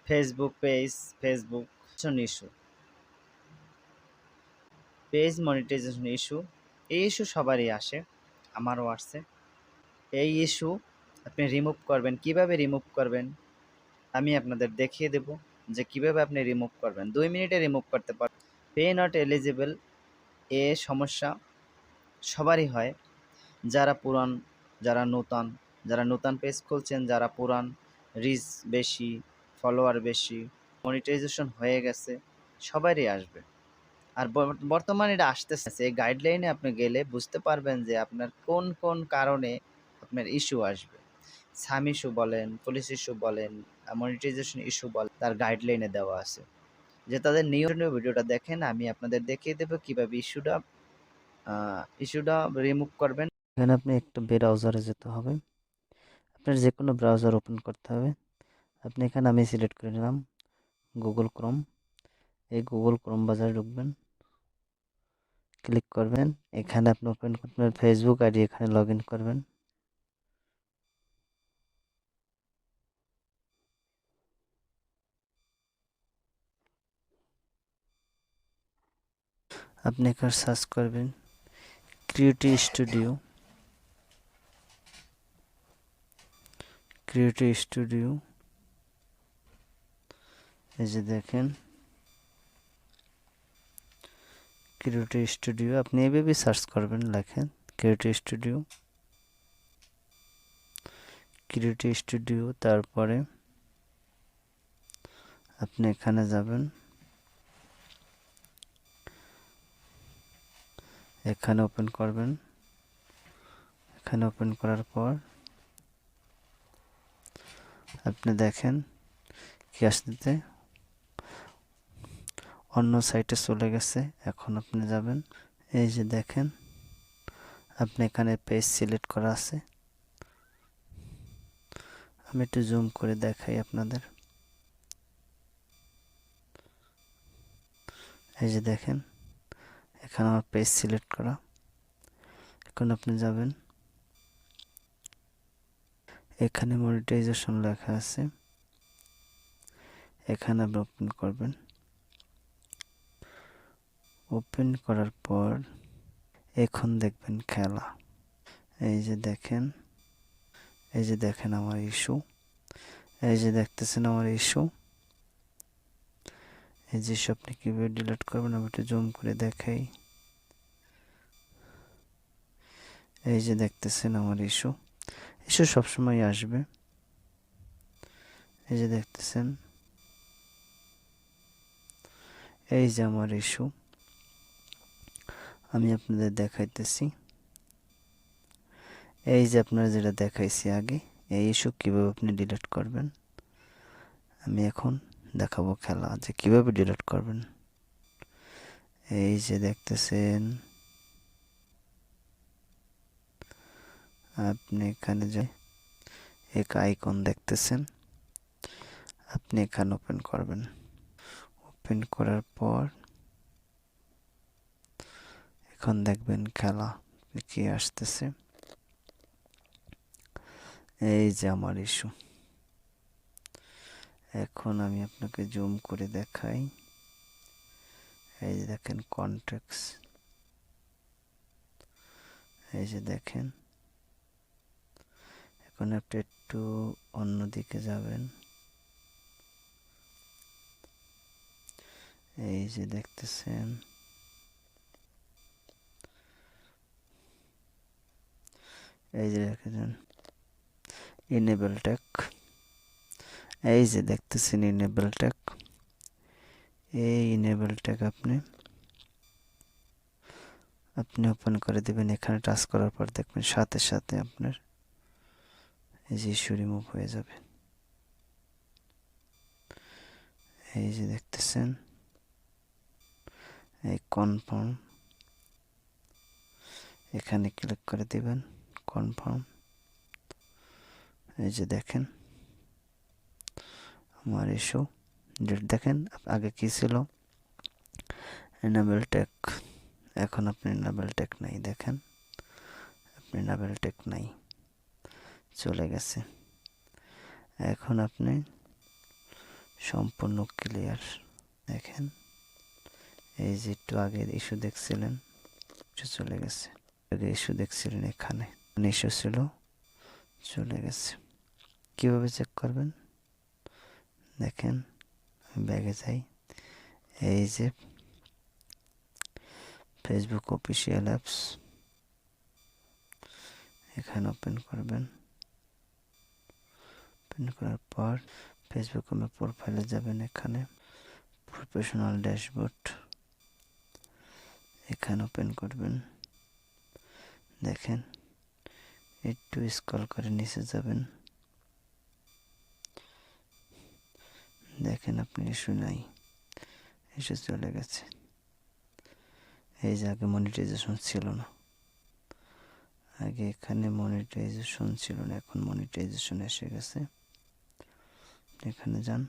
Facebook page, Facebook issue, page monetisation issue, এই issue সবারই আসে, আমারও আসছে। এই ইস্যু আপনি রিমুভ করবেন, কিভাবে রিমুভ করবেন আমি আপনাদের দেখিয়ে দেব যে কিভাবে আপনি রিমুভ করবেন। 2 মিনিটে রিমুভ করতে পারবেন। পে নট এলিজিবল এ সমস্যা সবারই হয়, যারা পুরান, যারা নতুন, যারা নতুন পেজ খুলছেন, যারা পুরান, রিচ বেশি, ফলোয়ার বেশি, মনিটাইজেশন হয়ে গেছে, সবারই আসবে। আর বর্তমানে এটা আসতেছে। এই গাইডলাইনে আপনি গেলে বুঝতে পারবেন যে আপনার কোন কোন কারণে আপনার ইস্যু আসবে। সাম ইস্যু বলেন, পুলিশ ইস্যু বলেন, মনিটাইজেশন ইস্যু বলেন, তার গাইডলাইনে দেওয়া আছে। যে তাদের নিয়মীয় ভিডিওটা দেখেন, আমি আপনাদের দেখিয়ে দেবো কিভাবে ইস্যুটা রিমুভ করবেন। এখানে আপনি একটা ব্রাউজারে যেতে হবে, আপনার যে কোনো ব্রাউজার ওপেন করতে হবে। আপনি এখানে আমি সিলেক্ট করে নিলাম গুগল ক্রোম। এই গুগল ক্রোম বাজারে ঢুকবেন, ক্লিক করবেন, এখানে আপনি ওপেন আপনার ফেসবুক আইডি এখানে লগ ইন করবেন। আপনি এখানে সার্চ করবেন ক্রিয়েটিভ স্টুডিও। ক্রিয়েটিভ স্টুডিও, এই যে দেখেন ক্রিয়েটিভ স্টুডিও, আপনি এভাবে সার্চ করবেন, লেখেন ক্রিয়েটিভ স্টুডিও, ক্রিয়েটিভ স্টুডিও। তারপরে আপনি এখানে যাবেন, এখানে ওপেন করবেন। এখানে ওপেন করার পর আপনি দেখেন কি আসতেছে, অন্য সাইটে চলে গেছে। এখন আপনি যাবেন, এই যে দেখেন আপনি এখানে পেজ সিলেক্ট করা আছে। আমি একটু জুম করে দেখাই আপনাদের। এই যে দেখেন এখানে আমার পেজ সিলেক্ট করা। এখন আপনি যাবেন, এখানে মনিটাইজেশন লেখা আছে, এখানে আপনি ওপেন করবেন। ওপেন করার পর এখন দেখবেন খেলা। এই যে দেখেন, এই যে দেখেন আমার ইস্যু, এই যে দেখতেছেন আমার ইস্যু। এই যে আপনি কিভাবে ডিলিট করবেন আমি একটু জুম করে দেখাই। এই যে দেখতেছেন আমার ইস্যু, ইস্যু সবসময় আসবে। এই যে দেখতেছেন, এই যে আমার ইস্যু, আমি আপনাদের দেখাইতেছি। এই যে আপনারা যেটা দেখাইছি আগে, এই ইস্যু কীভাবে আপনি ডিলিট করবেন আমি এখন দেখাবো খেলা, যে কীভাবে ডিলিট করবেন। এই যে দেখতেছেন, আপনি এখানে যে এক আইকন দেখতেছেন, আপনি এখানে ওপেন করবেন। ওপেন করার পর এখন দেখবেন খেলা কি আসতেছে। এই যে আমার ইস্যু, এখন আমি আপনাকে জুম করে দেখাই। এই যে দেখেন কন্ট্যাক্টস, এই যে দেখেন। এখন আপনি একটু অন্যদিকে যাবেন, এই যে দেখতেছেন, এই যে দেখেছেন ইনেবল ট্যাগ, এই যে দেখতেছেন ইনেবল ট্যাগ। এই ইনেবল ট্যাগ আপনি ওপেন করে দেবেন। এখানে টাচ করার পর দেখবেন সাথে সাথে আপনার এই যে ইস্যু রিমুভ হয়ে যাবে। এই যে দেখতেছেন, এই কনফার্ম, এখানে ক্লিক করে দিবেন কনফার্ম। এই যে দেখেন আমার ইস্যু ডেট দেখেন আগে কি ছিল এনাবেল ট্যাগ, এখন আপনি এনাবেল ট্যাগ নাই, দেখেন আপনি এনাবেল ট্যাগ নাই, চলে গেছে। এখন আপনি সম্পূর্ণ ক্লিয়ার। দেখেন এই যে একটু আগে ইস্যু দেখছিলেন, চলে গেছে। আগে ইস্যু দেখছিলেন এখানে ইস্যু ছিল, চলে গেছে। কিভাবে চেক করবেন দেখেন, আমি ব্যাগে যাই, এই যে ফেসবুক অফিসিয়াল অ্যাপস, এখানে ওপেন করবেন। ওপেন করার পর ফেসবুক আমার প্রোফাইলে যাবেন, এখানে প্রফেশনাল ড্যাশবোর্ড, এখানে ওপেন করবেন। দেখেন একটু স্ক্রল করে নিচে যাবেন, দেখেন আপনি ইস্যু নাই, ইস্যু চলে গেছে। এই যে আগে মনিটাইজেশন ছিল না, আগে এখানে মনিটাইজেশন ছিল না, এখন মনিটাইজেশন এসে গেছে। এখানে যান,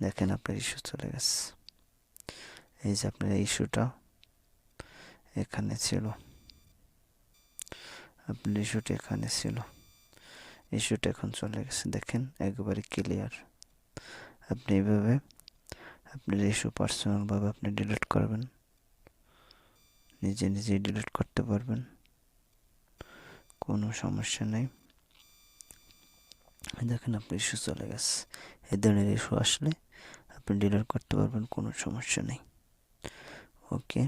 দেখেন আপনার ইস্যু চলে গেছে। এই যে আপনার ইস্যুটা এখানে ছিল, আপনার ইস্যুটা এখানে ছিল, ইস্যুটা এখন চলে গেছে। দেখেন একেবারে ক্লিয়ার। আপনি এইভাবে আপনার ইস্যু পার্সোনালভাবে আপনি ডিলিট করবেন, নিজে নিজেই ডিলিট করতে পারবেন, কোনো সমস্যা নেই। দেখেন আপনার ইস্যু চলে গেছে। এই ধরনের ইস্যু আসলে আপনি ডিলিট করতে পারবেন, কোনো সমস্যা নেই। ওকে।